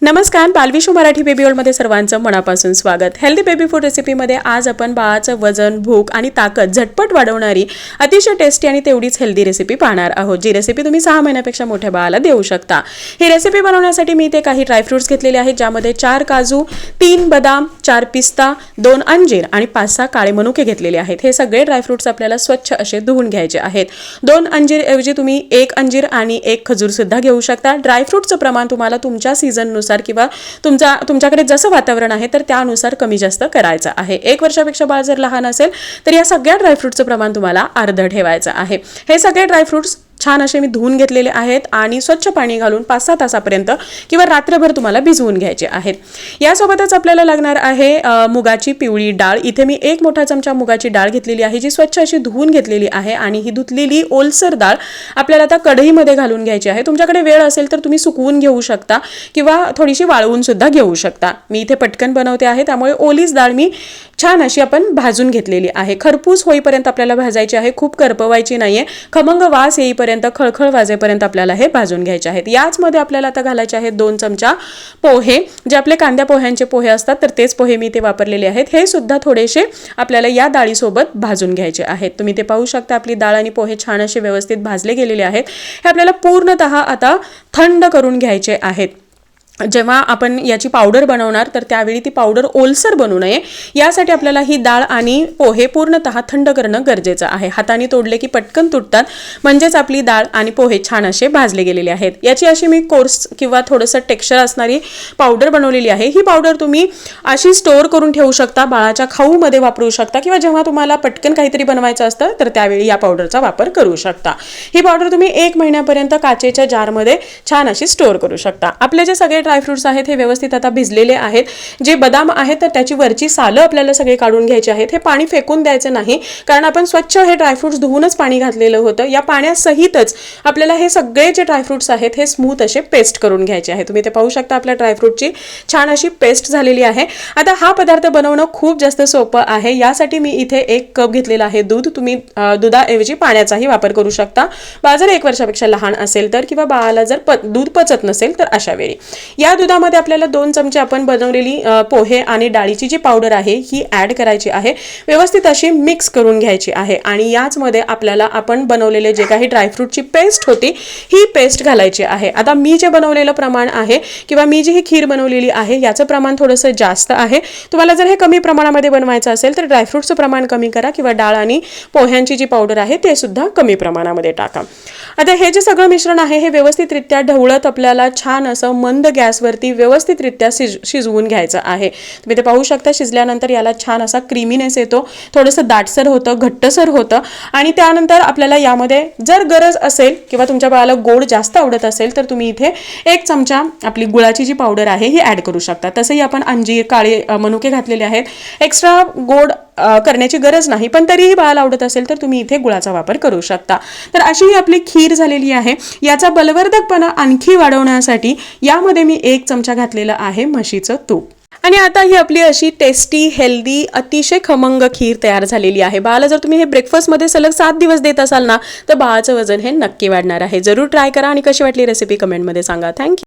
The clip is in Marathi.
नमस्कार, बालविशू मराठी बेबी वर्ल्डमध्ये सर्वांचं मनापासून स्वागत। हेल्दी बेबी फूड रेसिपीमध्ये आज आपण बाळाचं वजन, भूक आणि ताकद झटपट वाढवणारी अतिशय टेस्टी आणि तेवढीच हेल्दी रेसिपी पाहणार आहोत, जी रेसिपी तुम्ही 6 महिन्यापेक्षा मोठ्या बाळाला देऊ शकता। ही रेसिपी बनवण्यासाठी मी इथे काही ड्रायफ्रुट्स घेतलेले आहेत, ज्यामध्ये 4 काजू, 3 बदाम, 4 पिस्ता, 2 अंजीर आणि 5-6 काळे मनुके घेतलेले आहेत। हे सगळे ड्रायफ्रुट्स आपल्याला स्वच्छ असे धुवून घ्यायचे आहेत। 2 अंजीर ऐवजी तुम्ही 1 अंजीर आणि 1 खजूर सुद्धा घेऊ शकता। ड्रायफ्रुटचं प्रमाण तुम्हाला तुमच्या सीझन किंवा तुमच्याकडे जसं वातावरण आहे तर त्यानुसार कमी जास्त करायचं आहे। 1 वर्षापेक्षा बाळ जर लहान असेल तर या सगळ्या ड्रायफ्रुटचं प्रमाण तुम्हाला अर्धं ठेवायचं आहे। हे सगळे ड्रायफ्रुट्स छान असे मी धुवून घेतलेले आहेत आणि स्वच्छ पाणी घालून 5-6 तासापर्यंत किंवा रात्रभर तुम्हाला भिजवून घ्यायचे आहेत। यासोबतच आपल्याला लागणार आहे मुगाची पिवळी डाळ। इथे मी 1 मोठा चमचा मुगाची डाळ घेतलेली आहे, जी स्वच्छ अशी धुवून घेतलेली आहे आणि ही धुतलेली ओलसर डाळ आपल्याला आता कढईमध्ये घालून घ्यायची आहे। तुमच्याकडे वेळ असेल तर तुम्ही सुकवून घेऊ शकता किंवा थोडीशी वाळवून सुद्धा घेऊ शकता। मी इथे पटकन बनवते आहे, त्यामुळे ओलीच डाळ मी छान अशी आपण भाजून घेतलेली आहे। खरपूस होईपर्यंत आपल्याला भाजायची आहे, खूप करपवायची नाहीये। खमंग वास येईपर्यंत, खळखळ वाजेपर्यंत आपल्याला हे भाजून घ्यायचे आहेत। याच मध्ये आपल्याला आता घालायचे आहेत 2 चमचा पोहे, जे आपले कांद्या पोह्यांचे पोहे असतात तर तेच पोहे मी इथे वापरलेले आहेत। हे सुद्धा थोडेसे आपल्याला या डाळीसोबत भाजून घ्यायचे आहेत। तुम्ही ते पाहू शकता, आपली डाळ आणि पोहे छान असे व्यवस्थित भाजले गेलेले आहेत। हे आपल्याला पूर्णतः आता थंड करून घ्यायचे आहेत। जेव्हा आपण याची पावडर बनवणार तर त्यावेळी ती पावडर ओलसर बनू नये, यासाठी आपल्याला ही डाळ आणि पोहे पूर्णतः थंड करणं गरजेचं आहे। हाताने तोडले की पटकन तुटतात, म्हणजेच आपली डाळ आणि पोहे छान असे भाजले गेलेले आहेत। याची अशी मी कोर्स किंवा थोडंसं टेक्स्चर असणारी पावडर बनवलेली आहे। ही पावडर तुम्ही अशी स्टोअर करून ठेवू शकता, बाळाच्या खाऊमध्ये वापरू शकता किंवा जेव्हा तुम्हाला पटकन काहीतरी बनवायचं असतं तर त्यावेळी या पावडरचा वापर करू शकता। ही पावडर तुम्ही 1 महिन्यापर्यंत काचेच्या जारमध्ये छान अशी स्टोअर करू शकता। आपले जे सगळे ड्रायफ्रुट्स आहेत हे व्यवस्थित आता भिजलेले आहेत। जे बदाम आहेत तर त्याची वरची सालं आपल्याला सगळे काढून घ्यायची आहेत। हे पाणी फेकून द्यायचं नाही, कारण आपण स्वच्छ हे ड्रायफ्रुट्स धुवूनच पाणी घातलेलं होतं। या पाण्यासहितच आपल्याला हे सगळे जे ड्रायफ्रुट्स आहेत हे स्मूथ असे पेस्ट करून घ्यायचे आहे। तुम्ही ते पाहू शकता, आपल्या ड्रायफ्रुटची छान अशी पेस्ट झालेली आहे। आता हा पदार्थ बनवणं खूप जास्त सोपं आहे। यासाठी मी इथे 1 कप घेतलेला आहे दूध। तुम्ही दुधाऐवजी पाण्याचाही वापर करू शकता। बाळ जर 1 वर्षापेक्षा लहान असेल तर किंवा बाळाला जर दूध पचत नसेल तर अशा वेळी या दुधामध्ये आपल्याला 2 चमचे आपण बनवलेली पोहे आणि डाळीची जी पावडर आहे ही ऍड करायची आहे। व्यवस्थित अशी मिक्स करून घ्यायची आहे आणि याच मध्ये आपल्याला आपण बनवलेले जे काही ड्रायफ्रुटची पेस्ट होती ही पेस्ट घालायची आहे। आता मी जे बनवलेलं प्रमाण आहे किंवा मी जी ही खीर बनवलेली आहे याचं प्रमाण थोडंसं जास्त आहे। तुम्हाला जर हे कमी प्रमाणामध्ये बनवायचं असेल तर ड्रायफ्रुटचं प्रमाण कमी करा किंवा डाळ आणि पोह्यांची जी पावडर आहे ते सुद्धा कमी प्रमाणामध्ये टाका। आता हे जे सगळं मिश्रण आहे हे व्यवस्थितरित्या ढवळत आपल्याला छान असं मंद गॅसवरती व्यवस्थितरित्या शिजवून घ्यायचं आहे। तुम्ही ते पाहू शकता, शिजल्यानंतर याला छान असा क्रीमीनेस येतो, थोडंसं दाटसर होतं, घट्टसर होतं आणि त्यानंतर आपल्याला यामध्ये जर गरज असेल किंवा तुमच्या बाळाला गोड जास्त आवडत असेल तर तुम्ही इथे 1 चमचा आपली गुळाची जी पावडर आहे ही ऍड करू शकता। तसंही आपण अंजीर, काळे मनुके घातलेले आहेत, एक्स्ट्रा गोड करण्याची गरज नाही, पण तरीही बाळाला आवडत असेल तर तुम्ही इथे गुळाचा वापर करू शकता। तर अशी ही आपली खीर झालेली आहे। याचा बलवर्धकपणा आणखी वाढवण्यासाठी यामध्ये मी 1 चमचा घातलेला आहे म्हशीचं तूप। आणि आता ही आपली अशी टेस्टी, हेल्दी, अतिशय खमंग खीर तयार झालेली आहे। बाळाला जर तुम्ही हे ब्रेकफास्टमध्ये सलग 7 दिवस देत असाल ना तर बाळाचं वजन हे नक्की वाढणार आहे। जरूर ट्राय करा आणि कशी वाटली रेसिपी कमेंटमध्ये सांगा। थँक्यू।